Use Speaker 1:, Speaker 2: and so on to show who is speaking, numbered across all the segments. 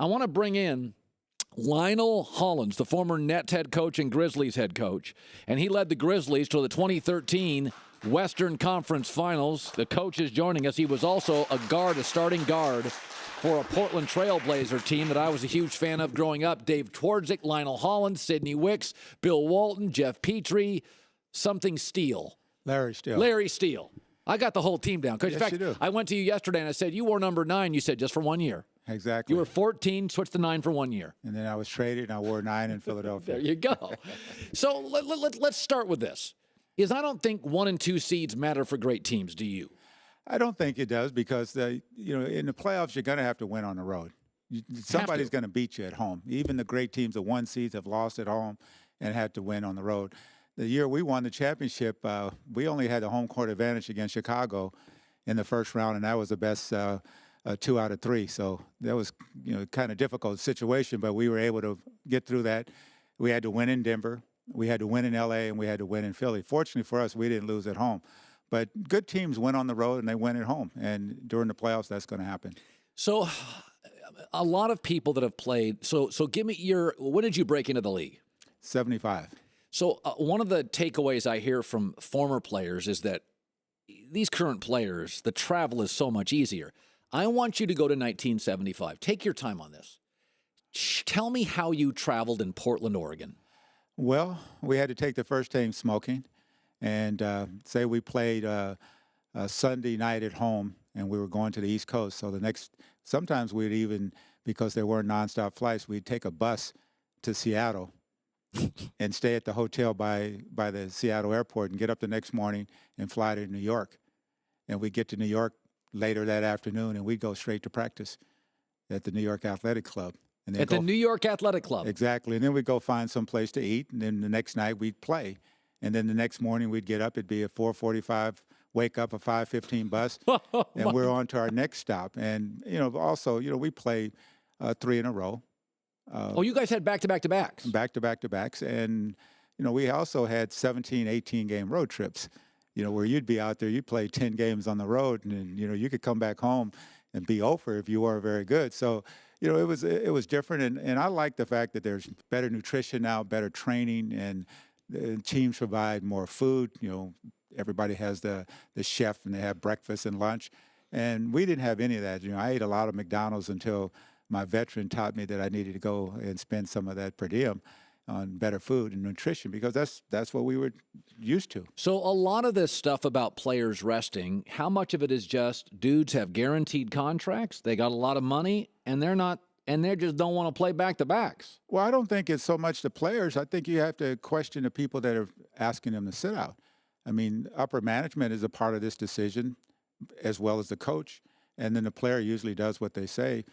Speaker 1: I want to bring in Lionel Hollins, the former Nets head coach and Grizzlies head coach. And he led the Grizzlies to the 2013 Western Conference Finals. The coach is joining us. He was also a starting guard for a Portland Trailblazer team that I was a huge fan of growing up. Dave Twardzik, Lionel Hollins, Sidney Wicks, Bill Walton, Jeff Petrie, Larry Steele. I got the whole team down.
Speaker 2: Yes,
Speaker 1: in fact,
Speaker 2: you do.
Speaker 1: I went to you yesterday and I said, you wore number 9. You said, just for 1 year.
Speaker 2: Exactly.
Speaker 1: You were 14, switched to 9 for 1 year.
Speaker 2: And then I was traded, and I wore 9 in Philadelphia.
Speaker 1: There you go. So let's start with this. I don't think 1 and 2 seeds matter for great teams. Do you?
Speaker 2: I don't think it does because, in the playoffs, you're going to have to win on the road. Somebody's going to beat you at home. Even the great teams, the 1 seeds, have lost at home and had to win on the road. The year we won the championship, we only had the home court advantage against Chicago in the first round, and that was the best 2 out of 3. So that was, kind of difficult situation, but we were able to get through that. We had to win in Denver, we had to win in L.A., and we had to win in Philly. Fortunately for us, we didn't lose at home. But good teams win on the road, and they win at home. And during the playoffs, that's going to happen.
Speaker 1: So a lot of people that have played, so give me when did you break into the league?
Speaker 2: 75.
Speaker 1: So one of the takeaways I hear from former players is that these current players, the travel is so much easier. I want you to go to 1975. Take your time on this. Tell me how you traveled in Portland, Oregon.
Speaker 2: Well, we had to take the first team smoking. And say we played a Sunday night at home, and we were going to the East Coast. So sometimes we'd even, because there weren't nonstop flights, we'd take a bus to Seattle and stay at the hotel by the Seattle airport and get up the next morning and fly to New York. And we'd get to New York later that afternoon, and we'd go straight to practice at the New York Athletic Club. And then
Speaker 1: the New York Athletic Club?
Speaker 2: Exactly. And then we'd go find some place to eat, and then the next night we'd play. And then the next morning we'd get up. It'd be a 4:45 wake up, a 5:15 bus, and we're on to our next stop. And also, we played 3 in a row.
Speaker 1: You guys had back-to-back-to-backs.
Speaker 2: Back-to-back-to-backs, and we also had 17, 18-game road trips. Where you'd be out there, you'd play 10 games on the road, and you could come back home and be over if you weren't very good. So, it was different, and I like the fact that there's better nutrition now, better training, and the teams provide more food. Everybody has the chef, and they have breakfast and lunch. And we didn't have any of that. I ate a lot of McDonald's until my veteran taught me that I needed to go and spend some of that per diem on better food and nutrition, because that's what we were used to.
Speaker 1: So a lot of this stuff about players resting, how much of it is just dudes have guaranteed contracts, they got a lot of money, and they just don't want to play back-to-backs?
Speaker 2: Well, I don't think it's so much the players. I think you have to question the people that are asking them to sit out. I mean, upper management is a part of this decision, as well as the coach. And then the player usually does what they say,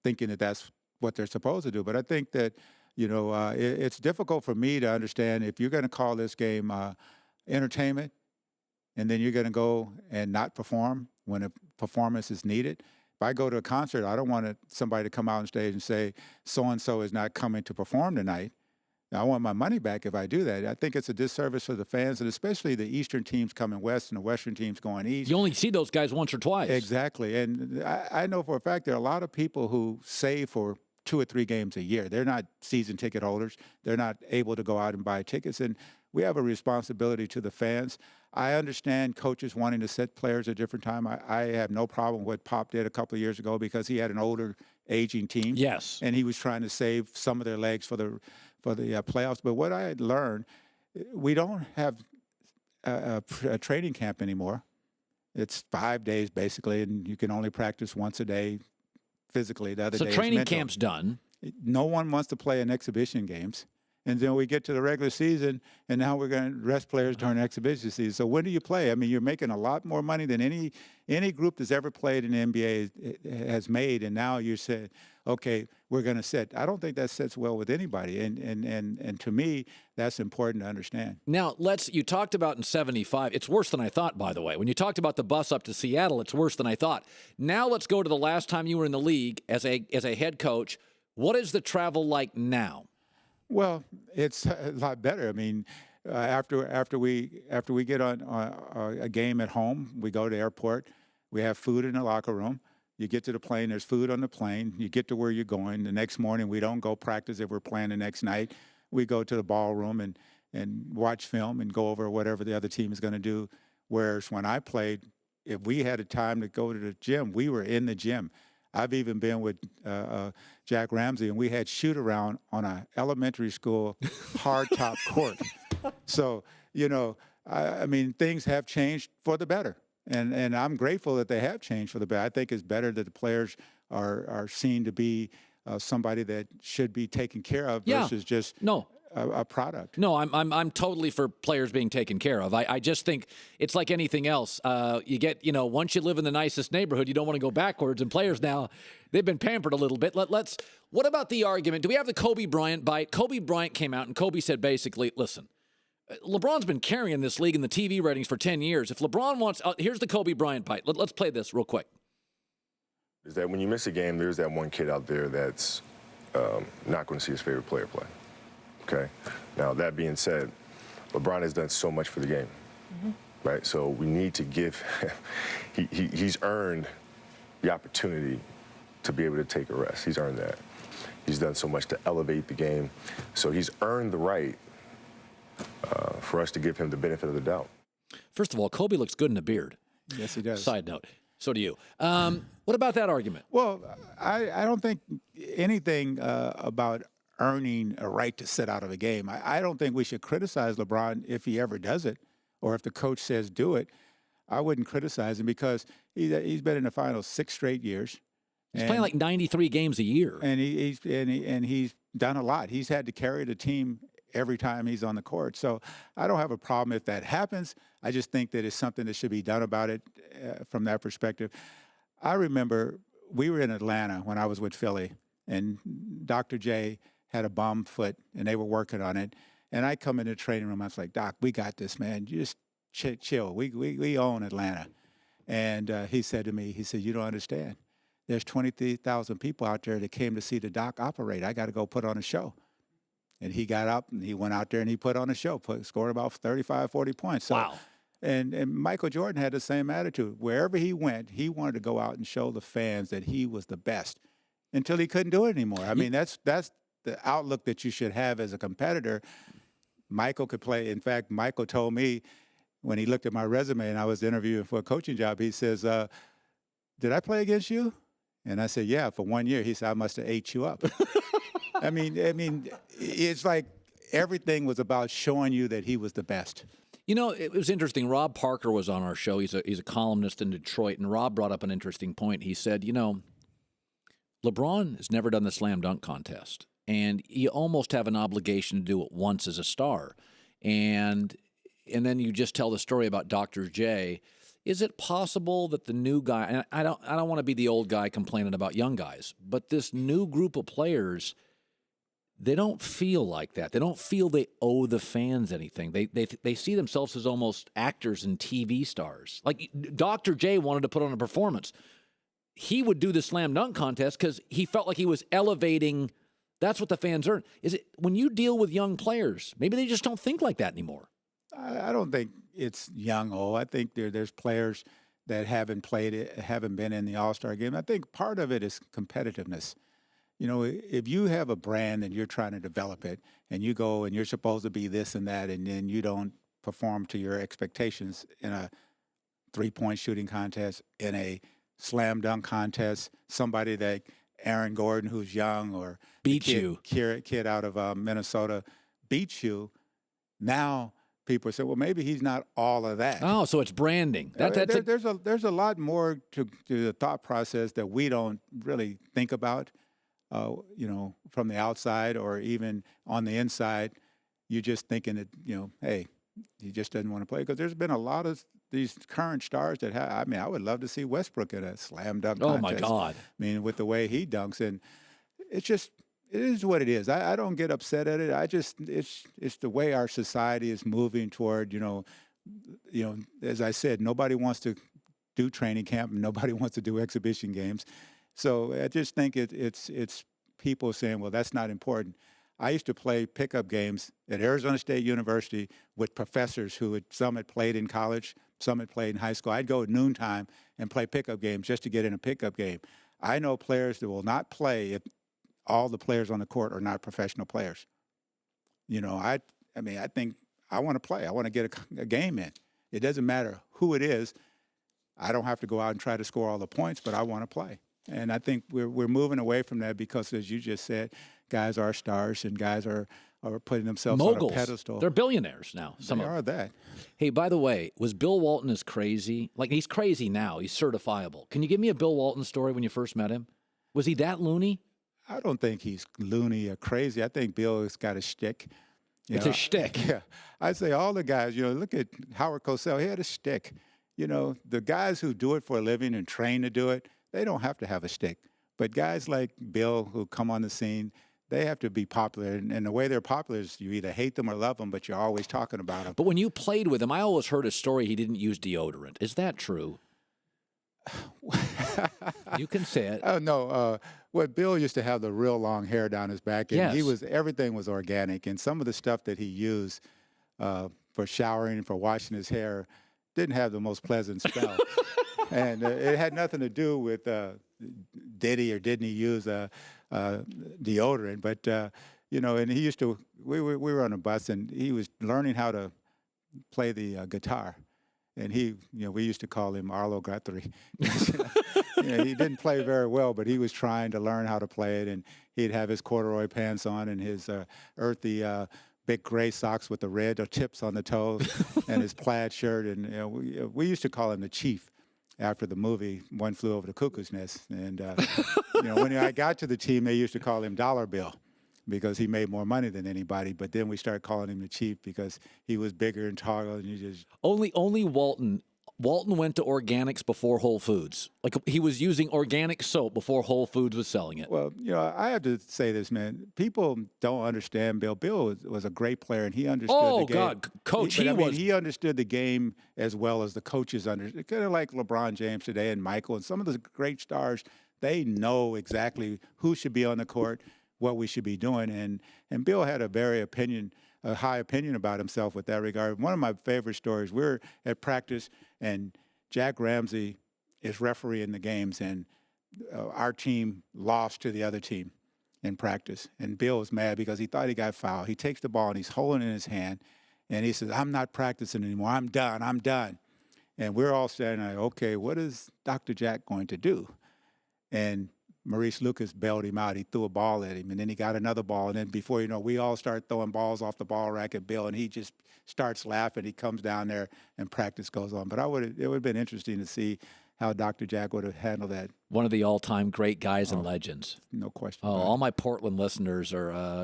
Speaker 2: thinking that that's what they're supposed to do. But I think that, it's difficult for me to understand if you're going to call this game entertainment, and then you're going to go and not perform when a performance is needed. If I go to a concert, I don't want somebody to come out on stage and say, so-and-so is not coming to perform tonight. I want my money back if I do that. I think it's a disservice for the fans, and especially the Eastern teams coming west and the Western teams going east.
Speaker 1: You only see those guys once or twice.
Speaker 2: Exactly. And I know for a fact there are a lot of people who save for 2 or 3 games a year. They're not season ticket holders. They're not able to go out and buy tickets. And we have a responsibility to the fans. I understand coaches wanting to set players at a different time. I have no problem with what Pop did a couple of years ago, because he had an older, aging team.
Speaker 1: Yes.
Speaker 2: And he was trying to save some of their legs for the playoffs. But what I had learned, we don't have a training camp anymore. It's 5 days basically, and you can only practice once a day physically. The other day,
Speaker 1: so training camp's done.
Speaker 2: No one wants to play in exhibition games. And then we get to the regular season, and now we're going to rest players during exhibition season. So when do you play? I mean, you're making a lot more money than any group that's ever played in the NBA has made, and now you said, okay, we're going to sit. I don't think that sits well with anybody, and to me, that's important to understand.
Speaker 1: Now, you talked about in 75, it's worse than I thought, by the way. When you talked about the bus up to Seattle, it's worse than I thought. Now let's go to the last time you were in the league as a head coach. What is the travel like now?
Speaker 2: Well, it's a lot better. I mean, after we get on a game at home, we go to the airport. We have food in the locker room. You get to the plane, there's food on the plane. You get to where you're going. The next morning, we don't go practice if we're playing the next night. We go to the ballroom and watch film and go over whatever the other team is going to do. Whereas when I played, if we had a time to go to the gym, we were in the gym. I've even been with Jack Ramsey, and we had shoot-around on an elementary school hard-top court. So, I mean, things have changed for the better. And I'm grateful that they have changed for the better. I think it's better that the players are seen to be somebody that should be taken care of versus just a product.
Speaker 1: No, I'm totally for players being taken care of. I just think it's like anything else. You get, once you live in the nicest neighborhood, you don't want to go backwards. And players now, they've been pampered a little bit. What about the argument? Do we have the Kobe Bryant bite? Kobe Bryant came out and Kobe said basically, listen, LeBron's been carrying this league in the TV ratings for 10 years. If LeBron wants, here's the Kobe Bryant bite. Let's play this real quick.
Speaker 3: Is that when you miss a game, there's that one kid out there that's not going to see his favorite player play. Okay. Now, that being said, LeBron has done so much for the game, right? So we need to give he's earned the opportunity to be able to take a rest. He's earned that. He's done so much to elevate the game. So he's earned the right for us to give him the benefit of the doubt.
Speaker 1: First of all, Kobe looks good in a beard.
Speaker 2: Yes, he does.
Speaker 1: Side note. So do you. What about that argument?
Speaker 2: Well, I don't think anything about earning a right to sit out of a game. I don't think we should criticize LeBron if he ever does it, or if the coach says do it. I wouldn't criticize him because he's been in the finals 6 straight years.
Speaker 1: He's playing like 93 games a year,
Speaker 2: and he's done a lot. He's had to carry the team every time he's on the court. So I don't have a problem if that happens. I just think that it's something that should be done about it from that perspective. I remember we were in Atlanta when I was with Philly, and Dr. J had a bum foot, and they were working on it. And I come into the training room. I was like, Doc, we got this, man. You just chill. We own Atlanta. And he said to me, he said, you don't understand. There's 23,000 people out there that came to see the doc operate. I got to go put on a show. And he got up, and he went out there, and he put on a show, scored about 35, 40 points. So,
Speaker 1: wow.
Speaker 2: And Michael Jordan had the same attitude. Wherever he went, he wanted to go out and show the fans that he was the best until he couldn't do it anymore. I mean, that's the outlook that you should have as a competitor. Michael could play. In fact, Michael told me when he looked at my resume and I was interviewing for a coaching job, he says, did I play against you? And I said, yeah, for 1 year. He said, I must have ate you up. I mean, it's like everything was about showing you that he was the best.
Speaker 1: It was interesting. Rob Parker was on our show. He's a columnist in Detroit, and Rob brought up an interesting point. He said, LeBron has never done the slam dunk contest, and you almost have an obligation to do it once as a star. And then you just tell the story about Dr. J. Is it possible that the new guy, and I don't want to be the old guy complaining about young guys, but this new group of players, they don't feel like that. They don't feel they owe the fans anything. They see themselves as almost actors and TV stars. Like Dr. J wanted to put on a performance. He would do the slam dunk contest because he felt like he was elevating. That's what the fans earn. Is it when you deal with young players, maybe they just don't think like that anymore?
Speaker 2: I don't think it's young old. I think there's players that haven't played it, haven't been in the All-Star game. I think part of it is competitiveness. If you have a brand and you're trying to develop it, and you go and you're supposed to be this and that, and then you don't perform to your expectations in a three-point shooting contest, in a slam dunk contest, somebody like Aaron Gordon, who's young, or kid out of Minnesota beats you, now people say, well, maybe he's not all of that.
Speaker 1: Oh, so it's branding.
Speaker 2: There's a lot more to the thought process that we don't really think about. From the outside or even on the inside, you're just thinking that, hey, he just doesn't want to play. Because there's been a lot of these current stars that I would love to see Westbrook in a slam dunk contest.
Speaker 1: Oh, my God.
Speaker 2: With the way he dunks. And it is what it is. I don't get upset at it. It's the way our society is moving toward, as I said, nobody wants to do training camp and nobody wants to do exhibition games. So I just think it's people saying, well, that's not important. I used to play pickup games at Arizona State University with professors some had played in college, Some had played in high school. I'd go at noontime and play pickup games just to get in a pickup game. I know players that will not play if all the players on the court are not professional players. You know, I think I want to play. I want to get a game in. It doesn't matter who it is. I don't have to go out and try to score all the points, but I want to play. And I think we're moving away from that because, as you just said, guys are stars and guys are putting themselves
Speaker 1: Moguls.
Speaker 2: on a pedestal.
Speaker 1: They're billionaires now. Some
Speaker 2: They
Speaker 1: of them
Speaker 2: are that.
Speaker 1: Hey, by the way, was Bill Walton as crazy? Like, he's crazy now. He's certifiable. Can you give me a Bill Walton story when you first met him? Was he that loony?
Speaker 2: I don't think he's loony or crazy. I think Bill has got a shtick.
Speaker 1: It's a shtick.
Speaker 2: Yeah. I'd say all the guys, look at Howard Cosell. He had a shtick. The guys who do it for a living and train to do it, they don't have to have a shtick. But guys like Bill who come on the scene, they have to be popular. And the way they're popular is you either hate them or love them, but you're always talking about them.
Speaker 1: But when you played with him, I always heard a story he didn't use deodorant. Is that true? You can say it.
Speaker 2: Oh, no. Bill used to have the real long hair down his back. And
Speaker 1: Yes.
Speaker 2: everything was organic. And some of the stuff that he used for showering and for washing his hair didn't have the most pleasant smell. And it had nothing to do with did he or didn't he use deodorant. But, and he used to, we were on a bus and he was learning how to play the guitar. And we used to call him Arlo Guthrie. He didn't play very well, but he was trying to learn how to play it. And he'd have his corduroy pants on and his earthy big gray socks with the red tips on the toes and his plaid shirt. And we used to call him the Chief after the movie One Flew Over the Cuckoo's Nest. And when I got to the team, they used to call him Dollar Bill because he made more money than anybody. But then we started calling him the Chief because he was bigger and taller, and he just
Speaker 1: Only Walton went to organics before Whole Foods. Like, he was using organic soap before Whole Foods was selling it.
Speaker 2: Well, I have to say this, man. People don't understand Bill. Bill was a great player, and he understood the game.
Speaker 1: God, Coach,
Speaker 2: He understood the game as well as the coaches understood. Kind of like LeBron James today and Michael and some of the great stars. They know exactly who should be on the court, what we should be doing. And Bill had a high opinion about himself with that regard. One of my favorite stories, we're at practice, and Jack Ramsey is refereeing the games, and our team lost to the other team in practice. And Bill was mad because he thought he got fouled. He takes the ball, and he's holding it in his hand, and he says, "I'm not practicing anymore. I'm done. And we're all standing like, okay, what is Dr. Jack going to do? And Maurice Lucas bailed him out. He threw a ball at him, and then he got another ball. And then before you know, we all start throwing balls off the ball rack at Bill, and he just starts laughing. He comes down there, and practice goes on. But it would have been interesting to see how Dr. Jack would have handled that.
Speaker 1: One of the all-time great guys and legends.
Speaker 2: No question.
Speaker 1: Oh, all my Portland listeners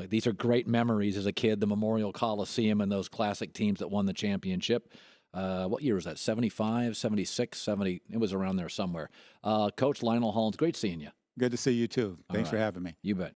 Speaker 1: these are great memories as a kid, the Memorial Coliseum and those classic teams that won the championship. What year was that? 75, 76, 70? It was around there somewhere. Coach Lionel Hollins, great seeing you.
Speaker 2: Good to see you, too. Thanks for having me.
Speaker 1: You bet.